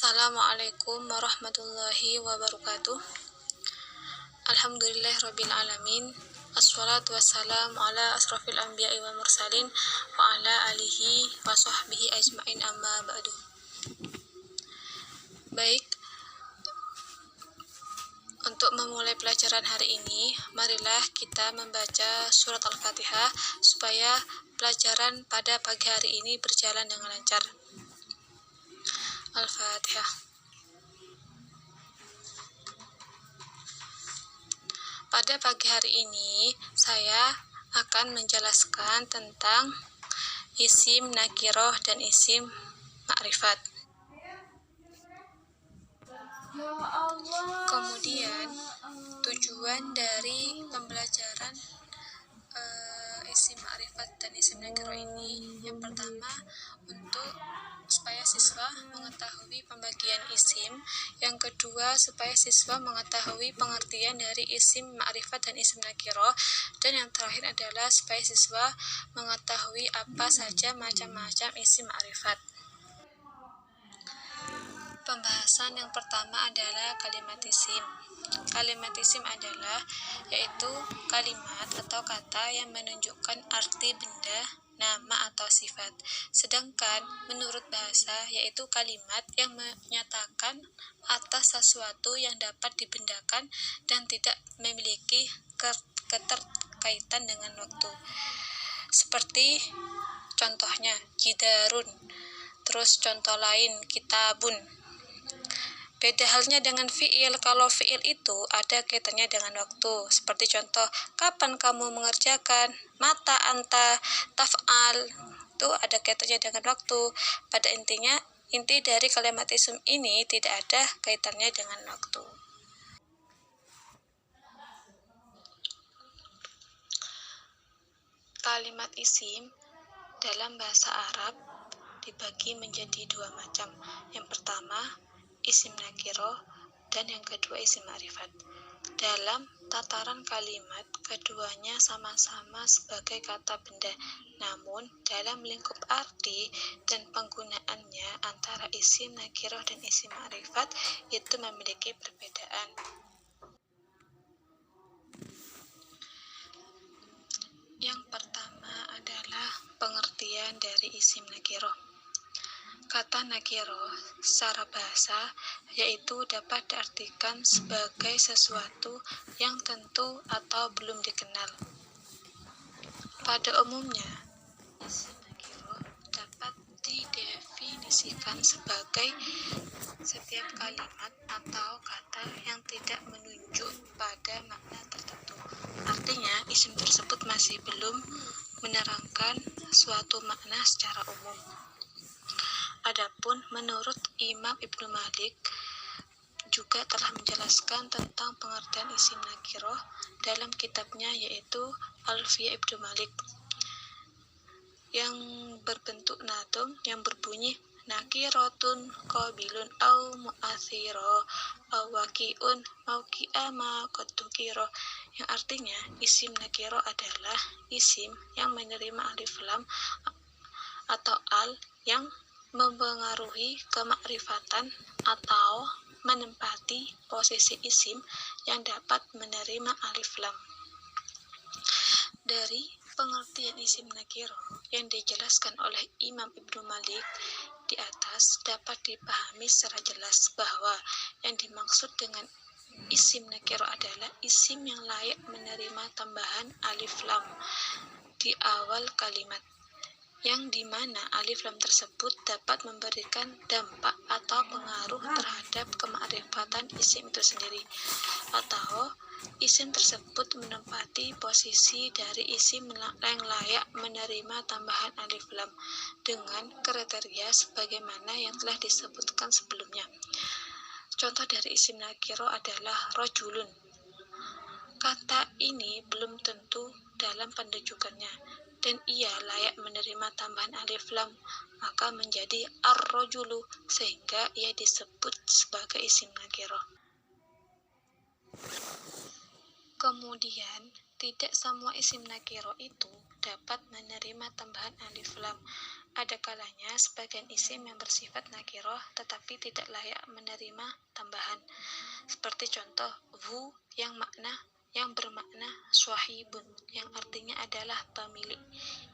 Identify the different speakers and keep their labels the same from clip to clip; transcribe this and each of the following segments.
Speaker 1: Assalamualaikum warahmatullahi wabarakatuh. Alhamdulillahirabbil alamin. Assalatu wassalamu ala asrofil anbiya'i wal mursalin wa ala alihi wa sahbihi ajmain, amma ba'du. Baik, untuk memulai pelajaran hari ini, marilah kita membaca surat Al-Fatihah supaya pelajaran pada pagi hari ini berjalan dengan lancar. Al-Fatihah. Pada pagi hari ini, saya akan menjelaskan tentang isim nakiroh dan isim ma'rifat. Kemudian, tujuan dari pembelajaran isim ma'rifat dan isim nakiroh ini, yang pertama, supaya siswa mengetahui pembagian isim. Yang kedua, supaya siswa mengetahui pengertian dari isim ma'rifat dan isim nakiroh. Dan yang terakhir adalah supaya siswa mengetahui apa saja macam-macam isim ma'rifat. Pembahasan yang pertama adalah kalimat isim. Kalimat isim adalah yaitu kalimat atau kata yang menunjukkan arti benda, nama atau sifat. Sedangkan menurut bahasa yaitu kalimat yang menyatakan atas sesuatu yang dapat dibendakan dan tidak memiliki keterkaitan dengan waktu. Seperti contohnya jidarun. Terus contoh lain kitabun. Beda halnya dengan fi'il. Kalau fi'il itu ada kaitannya dengan waktu. Seperti contoh, kapan kamu mengerjakan? Mata anta taf'al. Itu ada kaitannya dengan waktu. Pada intinya, inti dari kalimat isim ini tidak ada kaitannya dengan waktu. Kalimat isim dalam bahasa Arab dibagi menjadi dua macam. Yang pertama, isim nakiroh, dan yang kedua isim ma'rifat. Dalam tataran kalimat, keduanya sama-sama sebagai kata benda, namun dalam lingkup arti dan penggunaannya antara isim nakiroh dan isim ma'rifat itu memiliki perbedaan. Yang pertama adalah pengertian dari isim nakiroh. Kata nakiroh secara bahasa yaitu dapat diartikan sebagai sesuatu yang tentu atau belum dikenal. Pada umumnya, isim nakiroh dapat didefinisikan sebagai setiap kalimat atau kata yang tidak menunjuk pada makna tertentu. Artinya, isim tersebut masih belum menerangkan suatu makna secara umum. Adapun menurut Imam Ibnu Malik juga telah menjelaskan tentang pengertian isim nakiroh dalam kitabnya yaitu Alfiyah Ibnu Malik yang berbentuk nadom yang berbunyi nakirotun qabilun au mu'athiro au waqi'un mauqi'a ma qad tukiro, yang artinya isim nakiroh adalah isim yang menerima alif lam atau al yang mempengaruhi kemakrifatan atau menempati posisi isim yang dapat menerima alif lam. Dari pengertian isim nakiroh yang dijelaskan oleh Imam Ibnu Malik di atas dapat dipahami secara jelas bahwa yang dimaksud dengan isim nakiroh adalah isim yang layak menerima tambahan alif lam di awal kalimat, yang dimana alif lam tersebut dapat memberikan dampak atau pengaruh terhadap kemakrifatan isim itu sendiri, atau isim tersebut menempati posisi dari isim yang layak menerima tambahan alif lam dengan kriteria sebagaimana yang telah disebutkan sebelumnya. Contoh dari isim nakiroh adalah rojulun. Kata ini belum tentu dalam penunjukannya dan ia layak menerima tambahan alif lam, maka menjadi ar-rojulu sehingga ia disebut sebagai isim nakiroh. Kemudian, tidak semua isim nakiroh itu dapat menerima tambahan alif lam. Ada kalanya sebagian isim yang bersifat nakiroh tetapi tidak layak menerima tambahan. Seperti contoh wu yang bermakna swahibun, yang artinya adalah pemilik.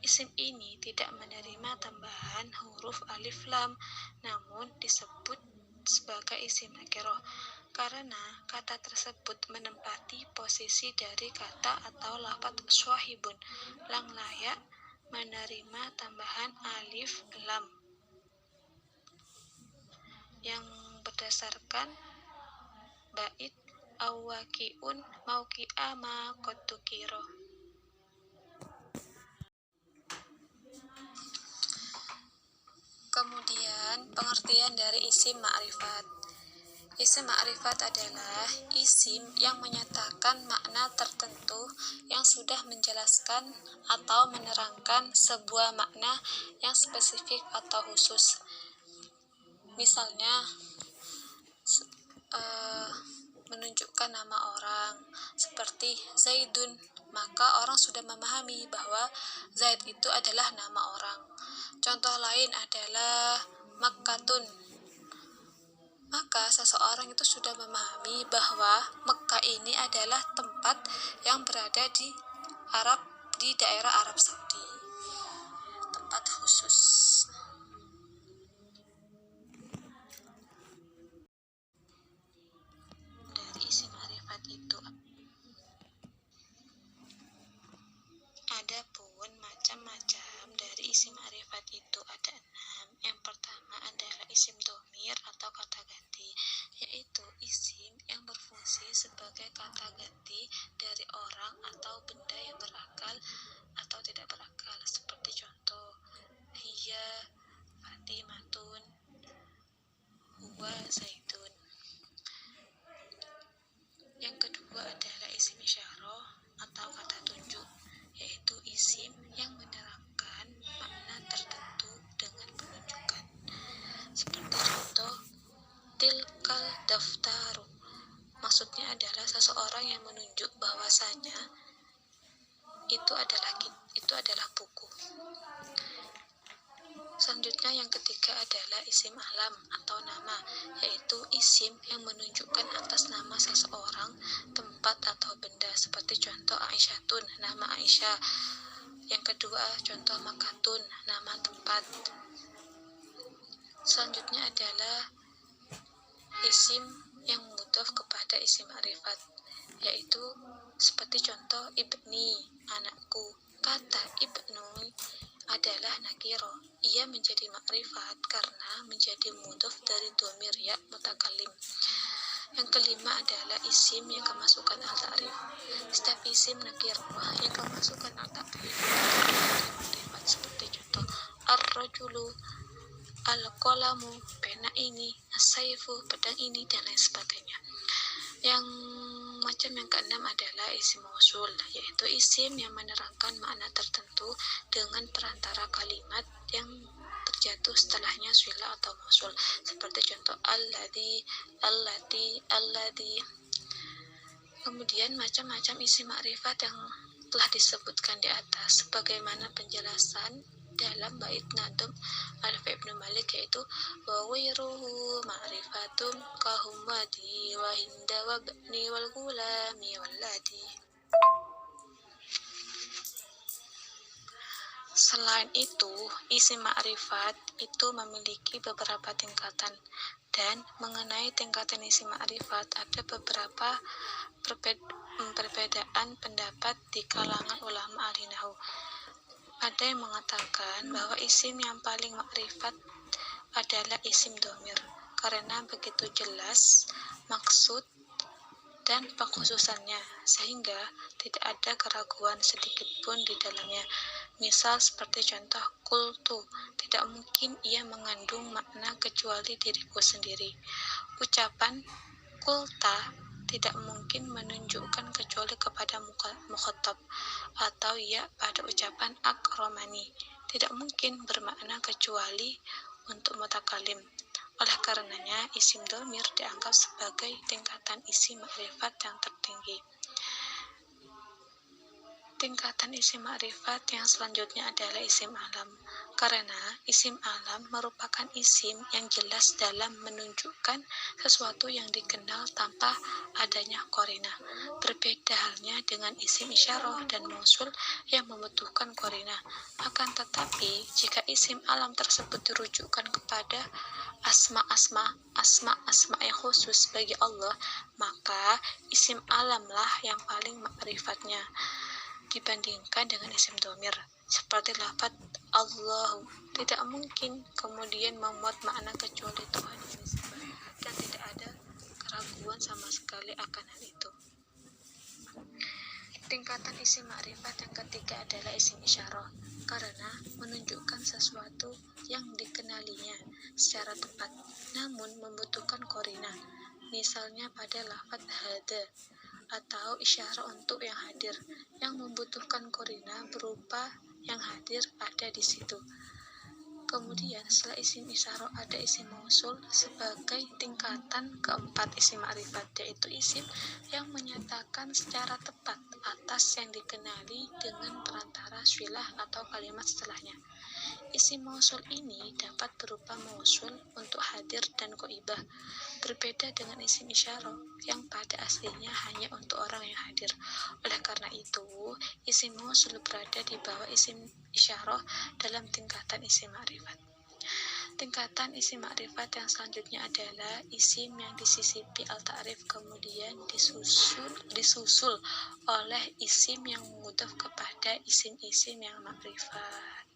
Speaker 1: Isim ini tidak menerima tambahan huruf alif lam, namun disebut sebagai isim nakiroh karena kata tersebut menempati posisi dari kata atau lafaz swahibun yang layak menerima tambahan alif lam yang berdasarkan bait awakiun mauki'a ma qattukiro. Kemudian pengertian dari isim ma'rifat. Isim ma'rifat adalah isim yang menyatakan makna tertentu yang sudah menjelaskan atau menerangkan sebuah makna yang spesifik atau khusus. Misalnya menunjukkan nama orang seperti Zaidun, maka orang sudah memahami bahwa Zaid itu adalah nama orang. Contoh lain adalah Makkatun, maka seseorang itu sudah memahami bahwa Mekah ini adalah tempat yang berada di daerah Arab Saudi, tempat khusus. Dari isim ma'rifat itu adapun macam-macam dari isim ma'rifat itu ada 6. Yang pertama adalah isim dhamir atau kata ganti, yaitu isim yang berfungsi sebagai kata ganti dari orang atau benda yang berakal atau tidak berakal, seperti contoh hiya fatimatun, huwa zaitun. Yang kedua adalah isim isyarah atau kata tunjuk, yaitu isim yang menerangkan makna tertentu dengan penunjukan, seperti contoh tilkal daftaru, maksudnya adalah seseorang yang menunjuk bahwasanya itu adalah buku. Selanjutnya yang ketiga adalah isim alam atau nama, yaitu isim yang menunjukkan atas nama seseorang, tempat atau benda, seperti contoh Aisyatun, nama Aisyah. Yang kedua contoh Makatun, nama tempat. Selanjutnya adalah isim yang mudhof kepada isim ma'rifat, yaitu seperti contoh ibni, anakku. Kata ibnu adalah nakiro, ia menjadi makrifat karena menjadi mudhof dari dhamir ya mutakallim. Yang kelima adalah isim yang kemasukan al-ta'rif. Setiap isim nakiro yang kemasukan al-ta'rif makrifat, seperti contoh ar-rajulu, al-qalamu, pena ini, as-saifu, pedang ini, dan lain sebagainya. Yang macam yang keenam adalah isim mausul, yaitu isim yang menerangkan makna tertentu dengan perantara kalimat yang terjatuh setelahnya sila atau mausul, seperti contoh alladzi, allati, alladzi. Kemudian macam-macam isim ma'rifat yang telah disebutkan di atas sebagaimana penjelasan dalam bait Nadm Alfiya Ibnu Malik, yaitu wa ghairuhu ma'rifatun kahumadi wa hinda wa bani wal gulami waladi. Selain itu, isim ma'rifat itu memiliki beberapa tingkatan, dan mengenai tingkatan isim ma'rifat ada beberapa perbedaan pendapat di kalangan ulama ahli nahwu. Ada yang mengatakan bahwa isim yang paling makrifat adalah isim dhamir karena begitu jelas maksud dan pengkhususannya sehingga tidak ada keraguan sedikit pun di dalamnya. Misal seperti contoh qultu, tidak mungkin ia mengandung makna kecuali diriku sendiri. Ucapan qulta tidak mungkin menunjukkan kecuali kepada mukhatab, atau ya pada ucapan akromani tidak mungkin bermakna kecuali untuk mutakalim. Oleh karenanya isim dhamir dianggap sebagai tingkatan isim ma'rifat yang tertinggi. Tingkatan isim ma'rifat yang selanjutnya adalah isim alam. Karena isim alam merupakan isim yang jelas dalam menunjukkan sesuatu yang dikenal tanpa adanya korina. Berbeda halnya dengan isim isyarah dan mausul yang membutuhkan korina. Akan tetapi, jika isim alam tersebut dirujukkan kepada asma yang khusus bagi Allah, maka isim alamlah yang paling ma'rifatnya dibandingkan dengan isim domir. Seperti lafaz Allahu, tidak mungkin kemudian memuat makna kecuali Tuhan yang disembah, dan tidak ada keraguan sama sekali akan hal itu. Tingkatan isim ma'rifat yang ketiga adalah isim isyarah, karena menunjukkan sesuatu yang dikenalinya secara tepat, namun membutuhkan korina. Misalnya pada lafaz hada atau isyarah untuk yang hadir, yang membutuhkan korina berupa yang hadir ada di situ. Kemudian setelah isim isyarah ada isim mausul sebagai tingkatan keempat isim ma'rifat, yaitu isim yang menyatakan secara tepat atas yang dikenali dengan perantara swilah atau kalimat setelahnya. Isim mausul ini dapat berupa mausul untuk hadir dan ghaibah, berbeda dengan isim isyarah yang pada aslinya hanya untuk orang yang hadir. Oleh karena itu, isim mausul berada di bawah isim isyarah dalam tingkatan isim ma'rifat. Tingkatan isim ma'rifat yang selanjutnya adalah isim yang disisipi al-ta'rif kemudian disusul oleh isim yang mudhaf kepada isim-isim yang ma'rifat.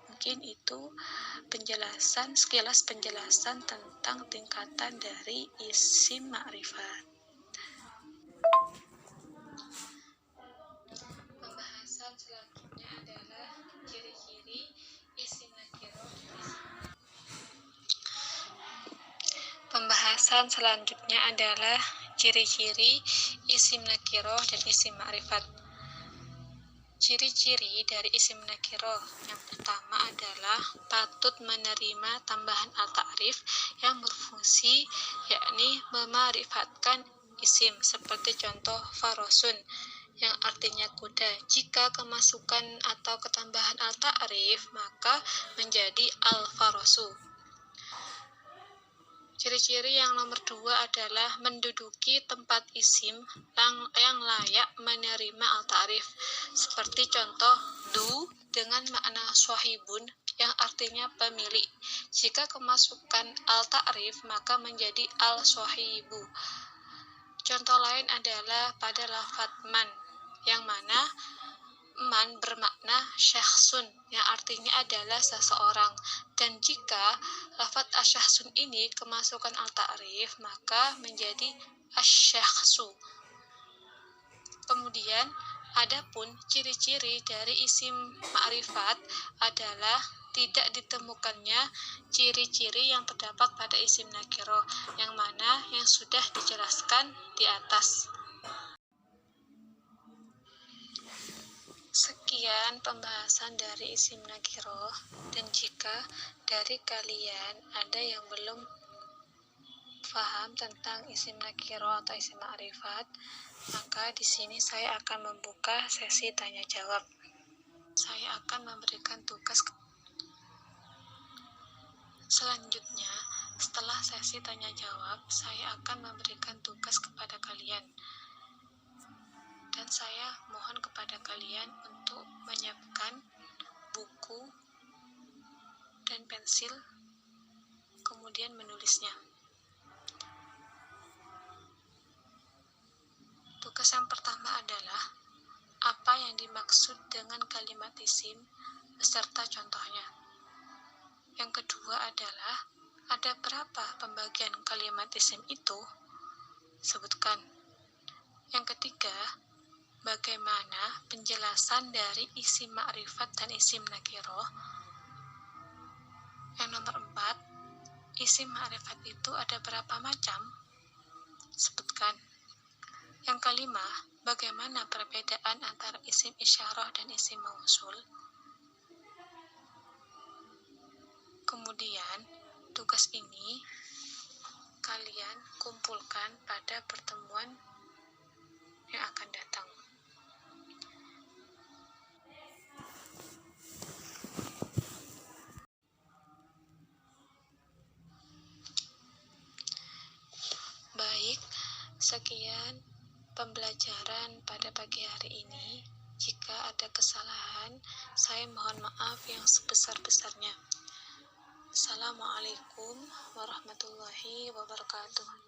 Speaker 1: Mungkin itu sekilas penjelasan tentang tingkatan dari isim ma'rifat. Pembahasan selanjutnya adalah ciri-ciri isim nakirah. Pembahasan selanjutnya adalah ciri-ciri isim nakirah dan isim ma'rifat. Ciri-ciri dari isim nakirah yang pertama adalah patut menerima tambahan al-ta'rif yang berfungsi yakni mema'rifatkan isim, seperti contoh farosun yang artinya kuda. Jika kemasukan atau ketambahan al-ta'rif maka menjadi al-farosu. Ciri-ciri yang nomor 2 adalah menduduki tempat isim yang layak menerima al-ta'rif, seperti contoh du dengan makna swahibun yang artinya pemilik. Jika kemasukan al-ta'rif maka menjadi al-swahibu. Contoh lain adalah pada lafaz man, yang mana man bermakna syakhsun yang artinya adalah seseorang, dan jika lafaz asyakhsun ini kemasukan al-ta'rif maka menjadi asyakhsu. Kemudian adapun ciri-ciri dari isim ma'rifat adalah tidak ditemukannya ciri-ciri yang terdapat pada isim nakirah, yang mana yang sudah dijelaskan di atas. Sekian pembahasan dari isim nakirah, dan jika dari kalian ada yang belum paham tentang isim nakirah atau isim ma'rifat, maka di sini saya akan membuka sesi tanya jawab. Saya akan memberikan tugas. Selanjutnya, setelah sesi tanya jawab, saya akan memberikan tugas kepada kalian. Dan saya mohon kepada kalian untuk menyiapkan buku dan pensil, kemudian menulisnya. Tugas yang pertama adalah apa yang dimaksud dengan kalimat isim beserta contohnya. Yang kedua adalah ada berapa pembagian kalimat isim itu? Sebutkan. Yang ketiga, bagaimana penjelasan dari isim ma'rifat dan isim nakirah? Yang nomor 4, isim ma'rifat itu ada berapa macam? Sebutkan. Yang kelima, bagaimana perbedaan antara isim isyarah dan isim mausul? Kemudian, tugas ini kalian kumpulkan pada pertemuan yang akan datang. Sekian pembelajaran pada pagi hari ini. Jika ada kesalahan, saya mohon maaf yang sebesar-besarnya. Assalamualaikum warahmatullahi wabarakatuh.